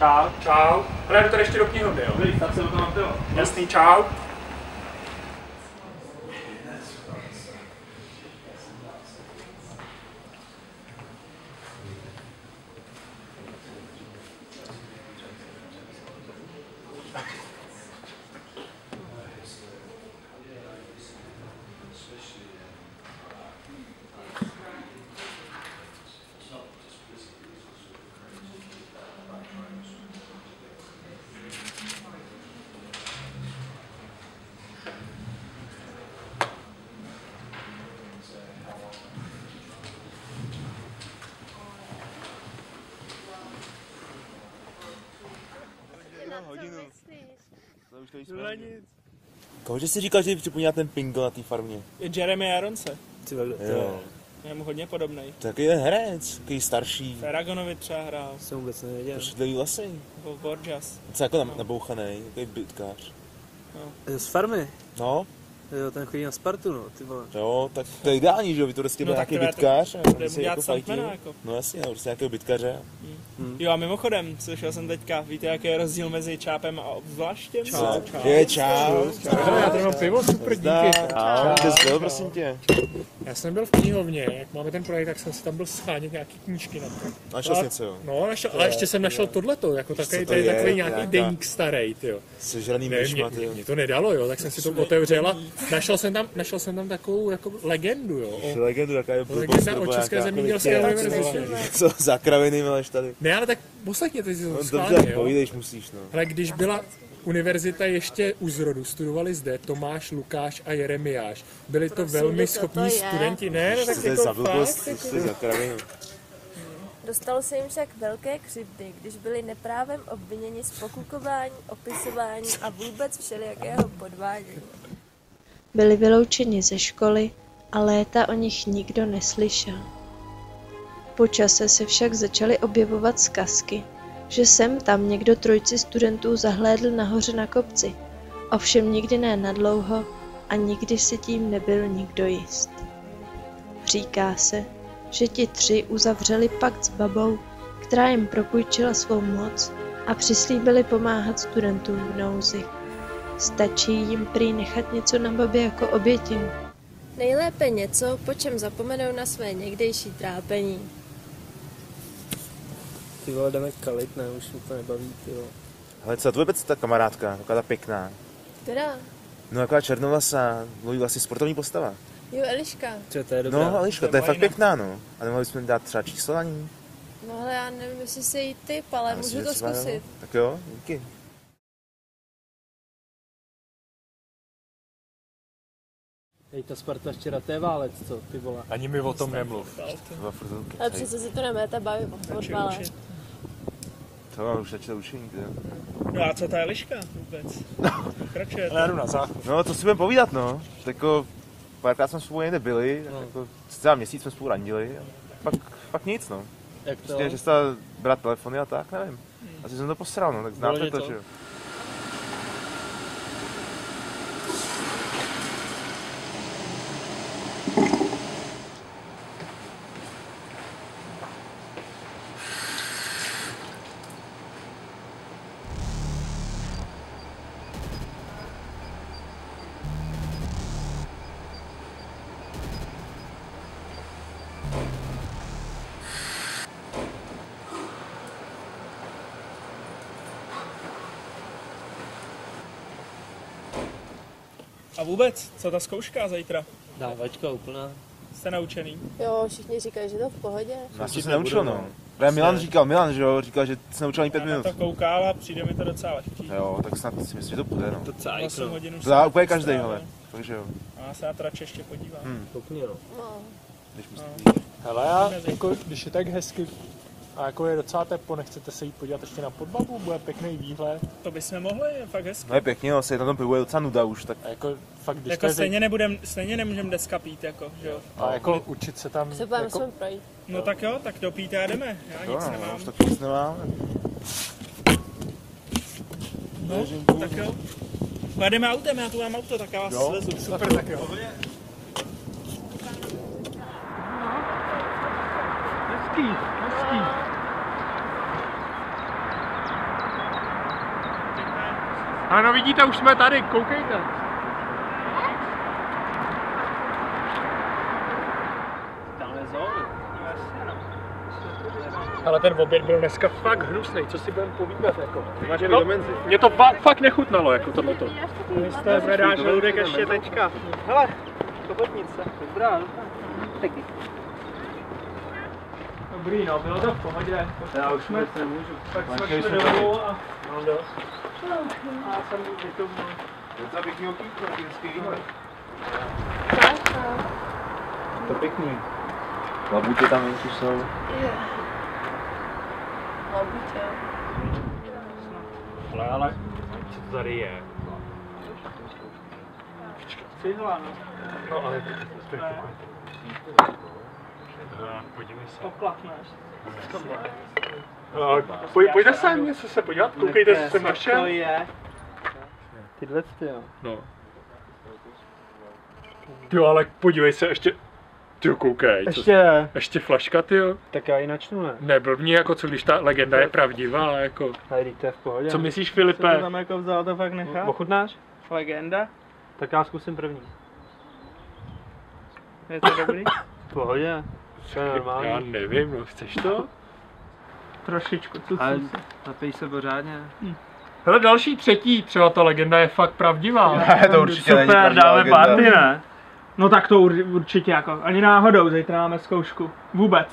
Čau. Čau. Ale jdu tady ještě do knihovny, jo? Tak se to tam bylo. Jasný, čau. Kohože jsi říkal, že ti připomíná ten Pingo na té farmě? Je Jeremy Aronce. Jo. Je mu hodně podobnej. Takový je herec, takový starší. Aragonovi třeba hrál. Jsem vůbec nevěděl. Pošidlivý vlasy. Byl Borgias. Co jako nabouchanej, takový bytkář. Z farmy? No. Jo, ten chodí na Spartu, no, ty vole. Jo, tak to je ideální, že jo, vytvořit No, nějaký tak bytkář. bude mu dělat stuntmana, jako. No jasně, prostě nějakého bytkaře. Jo a mimochodem, slyšel jsem teďka, víte jaký je rozdíl mezi čápem a obzvláštěm? Čau. Je čau. Já tady mám pivo, super, díky. Čau, kde jsi byl, prosím tě? Já jsem byl v knihovně, jak máme ten projekt, tak jsem si tam byl schánět nějaký knížky na to. Našel jsi něco, jo? No, ale ještě jsem našel tohleto, jako takový, to je? takový nějaký Nějaká- deník starý, tyjo. Sežraný Ne, myšma, ty jo. mě to nedalo, jo, tak jsem si to otevřel a našel jsem tam takovou jako legendu, jo. Legendu, jaká je Legenda o České zemědělské univerzitě. Co za kraviny mileš tady? Ne, ale tak poslechně, ty si to No schválně, dobře, jo. povídejš, musíš, no. Ale když byla univerzita ještě u zrodu, studovali zde Tomáš, Lukáš a Jeremiáš. Byli to velmi schopní studenti. Ne, no, tak To je jako za blbost, fakt. to je za kravinu. Dostalo se jim však velké křivdy, když byli neprávem obviněni z pokukování, opisování a vůbec všelijakého podvádění. Byli vyloučeni ze školy a léta o nich nikdo neslyšel. Po čase se však začaly objevovat zkazky, že sem tam někdo trojici studentů zahlédl nahoře na kopci, ovšem nikdy ne nadlouho a nikdy si tím nebyl nikdo jist. Říká se, že ti tři uzavřeli pakt s babou, která jim propůjčila svou moc a přislíbili pomáhat studentům v nouzi. Stačí jim prý nechat něco na babě jako obětinu. Nejlépe něco, po čem zapomenou na své někdejší trápení. Ty vole, jdeme kalit, ne, už mě to nebaví, ty vole. Ale co to vůbec ta kamarádka, taková ta pěkná? Která? No taková černovlasá, mluví vlastně sportovní postava. Jo, Eliška. Čo, to je dobrá. No Eliška, to je fakt pěkná, no. A nemohli bychom dát třeba číslo na ní? No ale já nevím, jestli se jí typ, ale Myslím, můžu že to třeba jo. zkusit. Tak jo, díky. Hej, ta Sparta včera, to je válec, co, ty vole. Ani mi o tom nemluv. Dva furt holky. Ale přece si to nebudete bavit od vále. To mám už začal učení, ty jo. No a co ta Eliška vůbec? Pokračuje to. Já jdu na záchod. No, co si budeme povídat, no. Tak jako, párkrát jsme spolu někde byli, tak jako, třeba měsíc jsme spolu randili. A pak nic, no. Jak to? Prostě, že jste brát telefony a tak, nevím. Asi jsem to posral, no, tak znáte Bylo to, něco? že jo. A vůbec, co ta zkouška zítra? Dávačka úplná. Jste naučený? Jo, všichni říkají, že to v pohodě. Já jsem se naučil, no. Právě Milan, že jo, říkal, že se naučil ani 5 Já na minut. to koukám a přijde mi to docela lehký. Jo, tak snad si myslím, že to půjde, no. To cájk, 8 no. hodin už To dá jsem úplně každý, strávil. hele. Takže jo. A já se na to radši ještě podívám. Koukni, no. No. Když myslíš. Hele, já, jako, když je tak hezky a jako je docela teplo, nechcete se jít podívat ještě na Podbabu, bude pěkný výhled. To bychom mohli, je fakt hezky. No je pěkně, no, se na tom pivu je docela nuda už, tak A jako fakt, když Jako to je stejně nemůžeme deska pít, jako, že jo. a jako učit se tam, Se budeme jako, musím projít. No tak jo, tak dopijte a jdeme. Já jo, nic no, nemám. už tak nic nemám. No, tak jo. Pojedeme autem, já tu mám auto, tak já vás svezu. super, tak jo. Hezký. Ano, vidíte, už jsme tady, koukejte. Tam je zóny. Ale ten oběd byl dneska fakt hnusný, co si budeme povídat jako. Máš No, dimenzi. mě to fakt nechutnalo jako tohleto. Vy jste zvedá žaludek ještě teďka. Hele, chobotnice. Dobrá. Taky. Dobrý, no, bylo to v pohodě. Já už moc nemůžu. Tak jsme šli domů a mám dost. A já jsem vytomnul. Docela pěkný okýtko, hezký výhled. To pěkný. Labutě tam venku jsou. Labutě. Ale, co to tady je? Cihla, no. No ale podívej se. Poklapneš. Pojďte sem něco se podívat, koukejte, co jsem našel. To je. Tyhle ty, jo. No. Jo, ale podívej se ještě. Tyjo, koukej. Ještě flaška, tyjo. Tak já ji načnu, ne? Neblbni, jako co když ta legenda je pravdivá, jako. Tady to je v pohodě. Co myslíš, Co Filipe? to tam jako vzal, to fakt nechá? Ochutnáš? Legenda? Tak já zkusím první. Je to dobrý? V pohodě. To je Já normální. nevím, no chceš to? Trošičku, Ale napij se pořádně. Hele, další třetí, třeba ta legenda je fakt pravdivá. Ne, to určitě není Super, pravdivá dáme legenda. party, ne? No tak to určitě jako, ani náhodou, zítra máme zkoušku. Vůbec.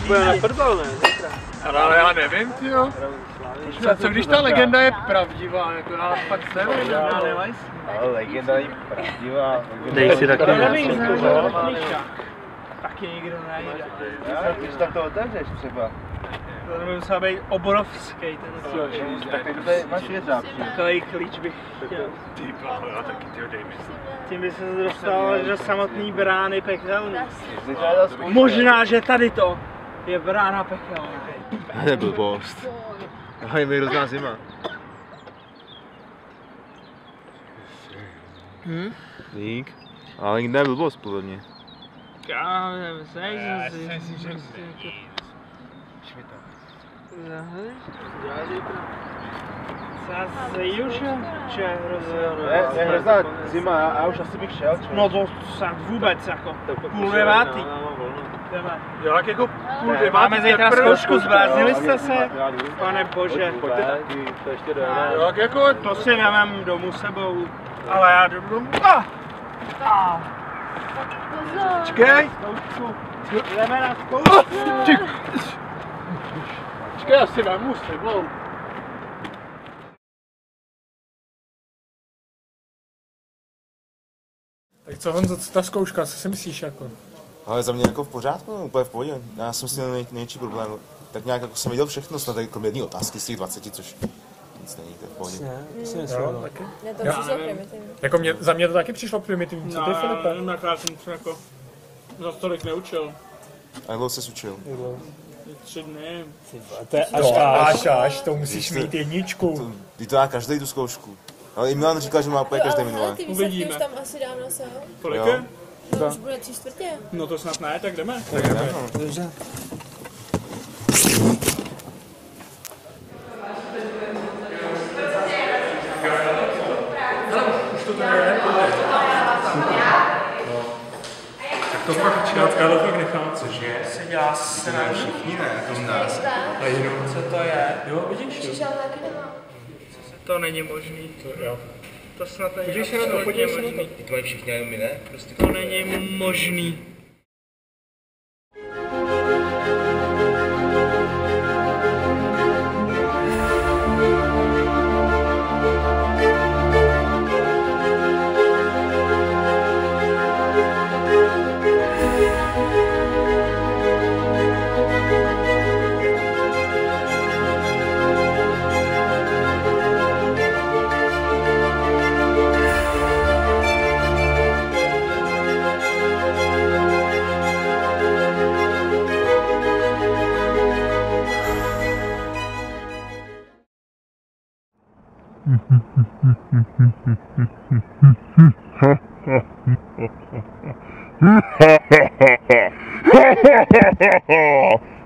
Bude na prdel, ne? Ale já nevím, tyjo. Co když ta legenda je pravdivá, jako já fakt nevím. Ale legenda není pravdivá. Dej si taky Taky nikdo nejde. Když tak to otevřeš třeba. To by musel být obrovský ten Tak teď tady máš věřák. takový klíč bych chtěl. Ty bláho, já taky, tyjo, dej mi. Tím by se dostal až do samotný brány pekelný. Možná. Možná, že tady to je brána pekelná. To je blbost. A je mi hrozná zima. Dík. Ale ne blbost podle mě. Já nevím, Zase už je Je hrozná zima, já už asi bych šel. No to jsem vůbec jako půl devátý. Jdeme. Jo, tak jako půl devátý. Máme zítra zkoušku, zbláznili jste se? Pane bože. Pojďte taky, to ještě dojeme. Jo, tak jako To si vezmem domů sebou, ale já jdu domů. Počkej! Jdeme na zkoušku. Počkej, já si vemu s tebou. Tak co Honzo, co ta zkouška, co si myslíš jako? Ale za mě jako v pořádku, no, úplně v pohodě. Já jsem si největší problém. Tak nějak jako jsem viděl všechno, snad tady kromě jedné otázky z těch 20, což nic není, to je v pohodě. Jo, taky. Ne, to přišlo primitivní. Jako za mě to taky přišlo primitivní, co ty Filipe? Nakrát jsem se jako za tolik neučil. A dlouho se učil. 3 dny. To je až, to musíš mít jedničku. Ty to má každý tu zkoušku. Ale i Milan říkal, že má úplně každý minulé. Ty výsledky Uvidíme. už tam asi dávno jsou. Kolik Jo. je? No už bude 3/4. No to snad ne, tak jdeme. To fakt čátka, ale fakt nechám. Cože se dělá se nám Všichni ne, to nás. A jinou. Co to je? Jo, vidíš? Přišel taky nemá. To není možný. Jo. To snad není Podívej se na to, absolutně podívej se na možný. To mají všichni, jenom my ne? Prostě To není možný. Ha ha ha ha!